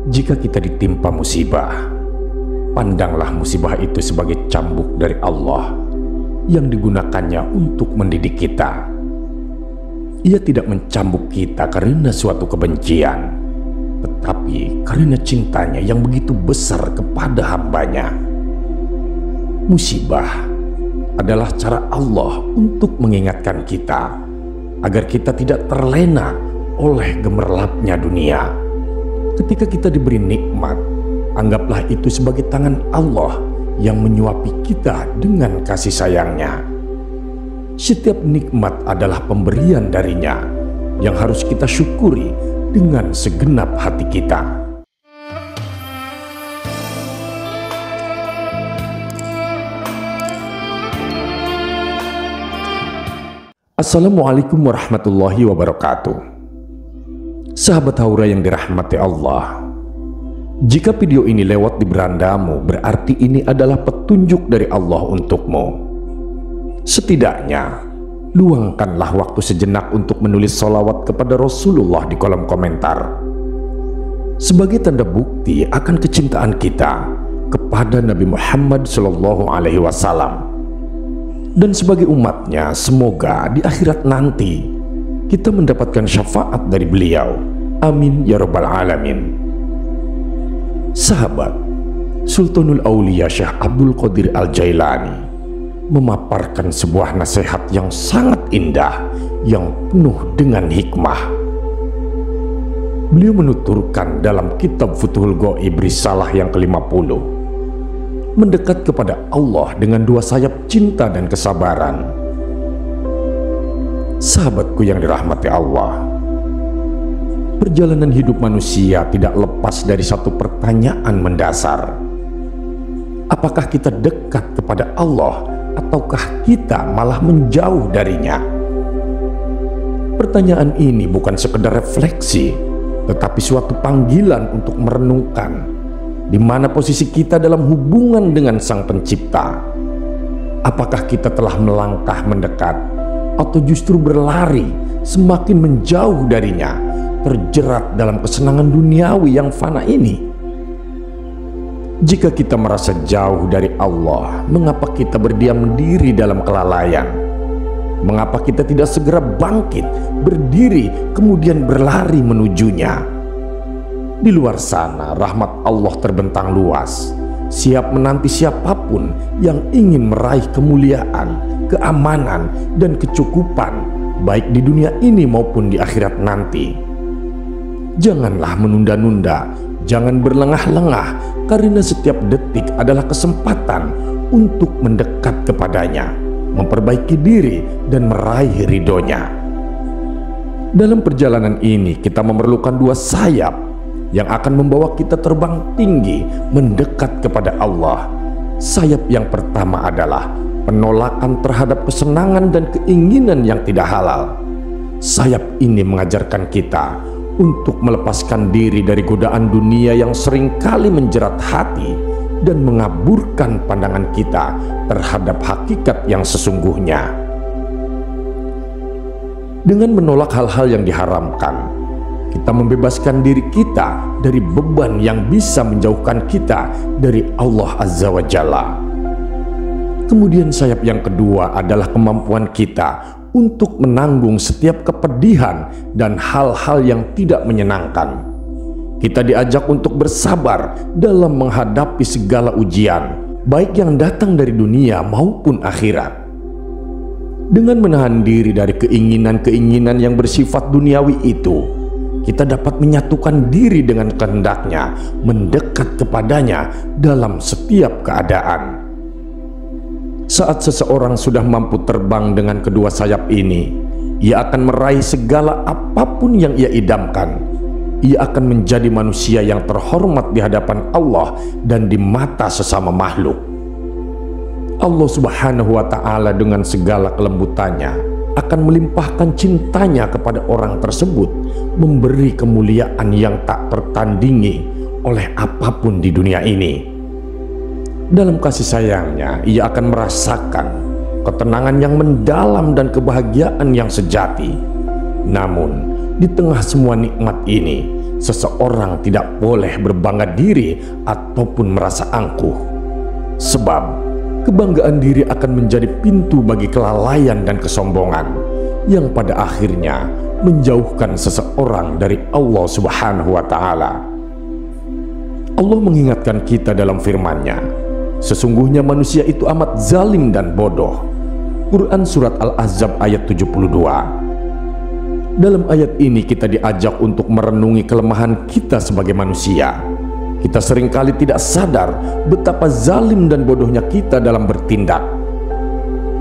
Jika kita ditimpa musibah, pandanglah musibah itu sebagai cambuk dari Allah yang digunakannya untuk mendidik kita. Ia tidak mencambuk kita karena suatu kebencian, tetapi karena cintanya yang begitu besar kepada hambanya. Musibah adalah cara Allah untuk mengingatkan kita agar kita tidak terlena oleh gemerlapnya dunia. Ketika kita diberi nikmat, anggaplah itu sebagai tangan Allah yang menyuapi kita dengan kasih sayangnya. Setiap nikmat adalah pemberian darinya yang harus kita syukuri dengan segenap hati kita. Assalamualaikum warahmatullahi wabarakatuh. Sahabat Haura yang dirahmati Allah, jika video ini lewat di berandamu, berarti ini adalah petunjuk dari Allah untukmu. Setidaknya, luangkanlah waktu sejenak untuk menulis sholawat kepada Rasulullah di kolom komentar, sebagai tanda bukti akan kecintaan kita kepada Nabi Muhammad SAW. Dan sebagai umatnya, semoga di akhirat nanti kita mendapatkan syafaat dari beliau. Amin ya rabbal alamin. Sahabat, Sultanul Aulia Syekh Abdul Qadir Al-Jailani memaparkan sebuah nasihat yang sangat indah yang penuh dengan hikmah. Beliau menuturkan dalam kitab Futhul Ghaib Risalah yang ke-50, mendekat kepada Allah dengan dua sayap cinta dan kesabaran. Sahabatku yang dirahmati Allah, perjalanan hidup manusia tidak lepas dari satu pertanyaan mendasar. Apakah kita dekat kepada Allah ataukah kita malah menjauh darinya? Pertanyaan ini bukan sekedar refleksi, tetapi suatu panggilan untuk merenungkan di mana posisi kita dalam hubungan dengan Sang Pencipta. Apakah kita telah melangkah mendekat atau justru berlari semakin menjauh darinya, terjerat dalam kesenangan duniawi yang fana ini? Jika kita merasa jauh dari Allah, mengapa kita berdiam diri dalam kelalaian? Mengapa kita tidak segera bangkit, berdiri, kemudian berlari menujunya? Di luar sana, rahmat Allah terbentang luas, siap menanti siapapun yang ingin meraih kemuliaan, keamanan, dan kecukupan, baik di dunia ini maupun di akhirat nanti. Janganlah menunda-nunda, jangan berlengah-lengah, karena setiap detik adalah kesempatan untuk mendekat kepadanya, memperbaiki diri, dan meraih ridhonya. Dalam perjalanan ini kita memerlukan dua sayap yang akan membawa kita terbang tinggi mendekat kepada Allah. Sayap yang pertama adalah penolakan terhadap kesenangan dan keinginan yang tidak halal. Sayap ini mengajarkan kita untuk melepaskan diri dari godaan dunia yang seringkali menjerat hati dan mengaburkan pandangan kita terhadap hakikat yang sesungguhnya. Dengan menolak hal-hal yang diharamkan, kita membebaskan diri kita dari beban yang bisa menjauhkan kita dari Allah Azza wa Jalla. Kemudian sayap yang kedua adalah kemampuan kita untuk menanggung setiap kepedihan dan hal-hal yang tidak menyenangkan. Kita diajak untuk bersabar dalam menghadapi segala ujian, baik yang datang dari dunia maupun akhirat. Dengan menahan diri dari keinginan-keinginan yang bersifat duniawi itu, kita dapat menyatukan diri dengan kehendaknya, mendekat kepadanya dalam setiap keadaan. Saat seseorang sudah mampu terbang dengan kedua sayap ini, ia akan meraih segala apapun yang ia idamkan. Ia akan menjadi manusia yang terhormat di hadapan Allah dan di mata sesama makhluk. Allah Subhanahu wa Ta'ala dengan segala kelembutannya akan melimpahkan cintanya kepada orang tersebut, memberi kemuliaan yang tak tertandingi oleh apapun di dunia ini. Dalam kasih sayangnya, ia akan merasakan ketenangan yang mendalam dan kebahagiaan yang sejati. Namun, di tengah semua nikmat ini, seseorang tidak boleh berbangga diri ataupun merasa angkuh. Sebab kebanggaan diri akan menjadi pintu bagi kelalaian dan kesombongan yang pada akhirnya menjauhkan seseorang dari Allah Subhanahu wa Ta'ala. Allah mengingatkan kita dalam firman-Nya, sesungguhnya manusia itu amat zalim dan bodoh. Quran Surat Al-Ahzab ayat 72. Dalam ayat ini kita diajak untuk merenungi kelemahan kita sebagai manusia. Kita seringkali tidak sadar betapa zalim dan bodohnya kita dalam bertindak.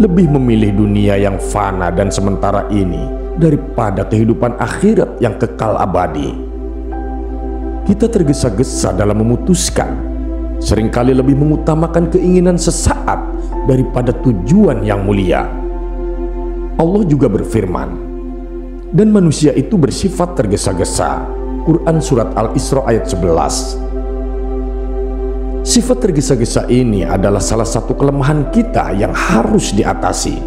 Lebih memilih dunia yang fana dan sementara ini daripada kehidupan akhirat yang kekal abadi. Kita tergesa-gesa dalam memutuskan, seringkali lebih mengutamakan keinginan sesaat daripada tujuan yang mulia. Allah juga berfirman, dan manusia itu bersifat tergesa-gesa. Quran Surat Al-Isra ayat 11. Sifat tergesa-gesa ini adalah salah satu kelemahan kita yang harus diatasi.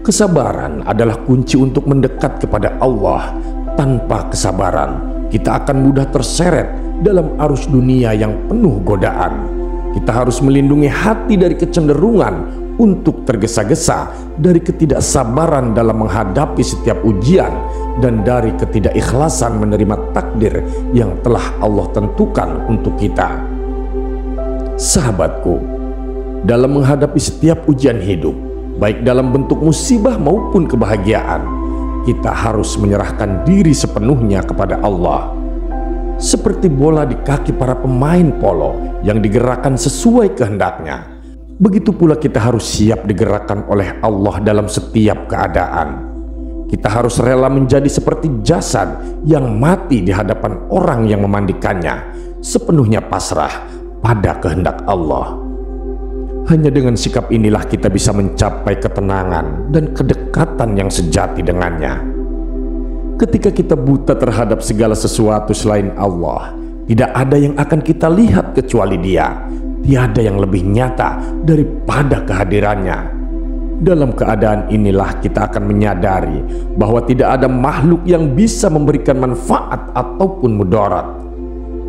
Kesabaran adalah kunci untuk mendekat kepada Allah. Tanpa kesabaran, kita akan mudah terseret dalam arus dunia yang penuh godaan. Kita harus melindungi hati dari kecenderungan untuk tergesa-gesa, dari ketidaksabaran dalam menghadapi setiap ujian, dan dari ketidakikhlasan menerima takdir yang telah Allah tentukan untuk kita. Sahabatku, dalam menghadapi setiap ujian hidup, baik dalam bentuk musibah maupun kebahagiaan, kita harus menyerahkan diri sepenuhnya kepada Allah. Seperti bola di kaki para pemain polo yang digerakkan sesuai kehendaknya, begitu pula kita harus siap digerakkan oleh Allah dalam setiap keadaan. Kita harus rela menjadi seperti jasad yang mati di hadapan orang yang memandikannya, sepenuhnya pasrah pada kehendak Allah. Hanya dengan sikap inilah kita bisa mencapai ketenangan dan kedekatan yang sejati dengannya. Ketika kita buta terhadap segala sesuatu selain Allah, tidak ada yang akan kita lihat kecuali Dia. Tiada yang lebih nyata daripada kehadirannya. Dalam keadaan inilah kita akan menyadari bahwa tidak ada makhluk yang bisa memberikan manfaat ataupun mudarat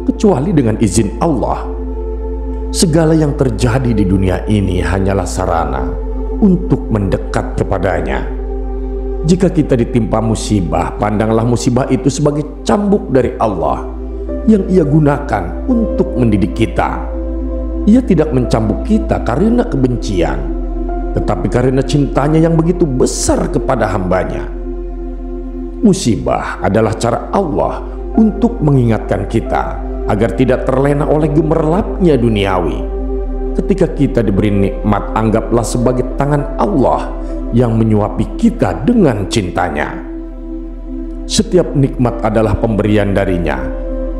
kecuali dengan izin Allah. Segala yang terjadi di dunia ini hanyalah sarana untuk mendekat kepadanya. Jika kita ditimpa musibah, pandanglah musibah itu sebagai cambuk dari Allah yang Ia gunakan untuk mendidik kita. Ia tidak mencambuk kita karena kebencian, tetapi karena cintanya yang begitu besar kepada hambanya. Musibah adalah cara Allah untuk mengingatkan kita agar tidak terlena oleh gemerlapnya duniawi. Ketika kita diberi nikmat, anggaplah sebagai tangan Allah yang menyuapi kita dengan cintanya. Setiap nikmat adalah pemberian darinya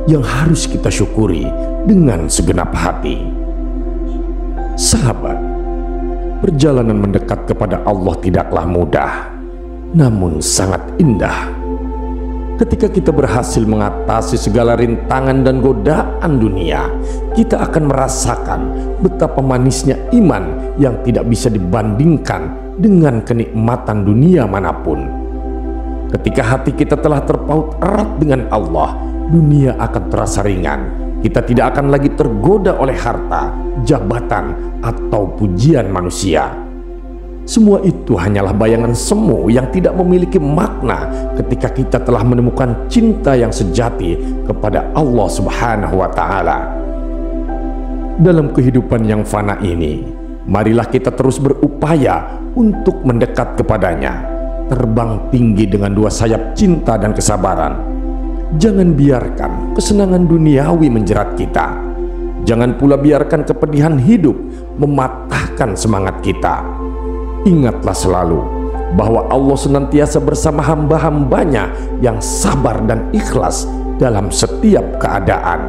yang harus kita syukuri dengan segenap hati. Sahabat, perjalanan mendekat kepada Allah tidaklah mudah, namun sangat indah. Ketika kita berhasil mengatasi segala rintangan dan godaan dunia, kita akan merasakan betapa manisnya iman yang tidak bisa dibandingkan dengan kenikmatan dunia manapun. Ketika hati kita telah terpaut erat dengan Allah, dunia akan terasa ringan. Kita tidak akan lagi tergoda oleh harta, jabatan, atau pujian manusia. Semua itu hanyalah bayangan semu yang tidak memiliki makna ketika kita telah menemukan cinta yang sejati kepada Allah Subhanahu wa Ta'ala. Dalam kehidupan yang fana ini, marilah kita terus berupaya untuk mendekat kepadanya, terbang tinggi dengan dua sayap cinta dan kesabaran. Jangan biarkan kesenangan duniawi menjerat kita. Jangan pula biarkan kepedihan hidup mematahkan semangat kita. Ingatlah selalu bahwa Allah senantiasa bersama hamba-hambanya yang sabar dan ikhlas dalam setiap keadaan.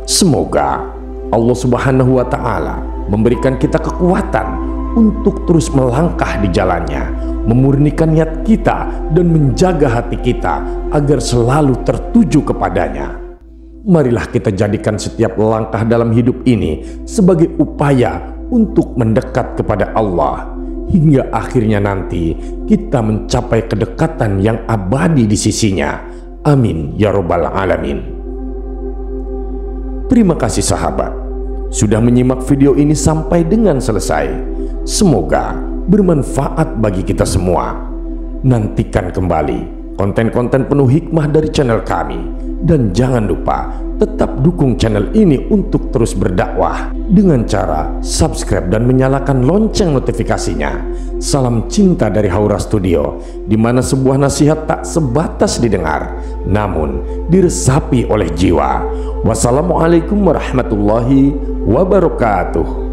Semoga Allah Subhanahu wa Ta'ala memberikan kita kekuatan untuk terus melangkah di jalannya, memurnikan niat kita dan menjaga hati kita agar selalu tertuju kepadanya. Marilah kita jadikan setiap langkah dalam hidup ini sebagai upaya untuk mendekat kepada Allah. hingga akhirnya nanti kita mencapai kedekatan yang abadi di sisinya. Amin ya robbal alamin. Terima kasih sahabat sudah menyimak video ini sampai dengan selesai. Semoga bermanfaat bagi kita semua. Nantikan kembali konten-konten penuh hikmah dari channel kami, dan jangan lupa tetap dukung channel ini untuk terus berdakwah dengan cara subscribe dan menyalakan lonceng notifikasinya. Salam cinta dari Haura Studio, di mana sebuah nasihat tak sebatas didengar, namun diresapi oleh jiwa. Wassalamualaikum warahmatullahi wabarakatuh.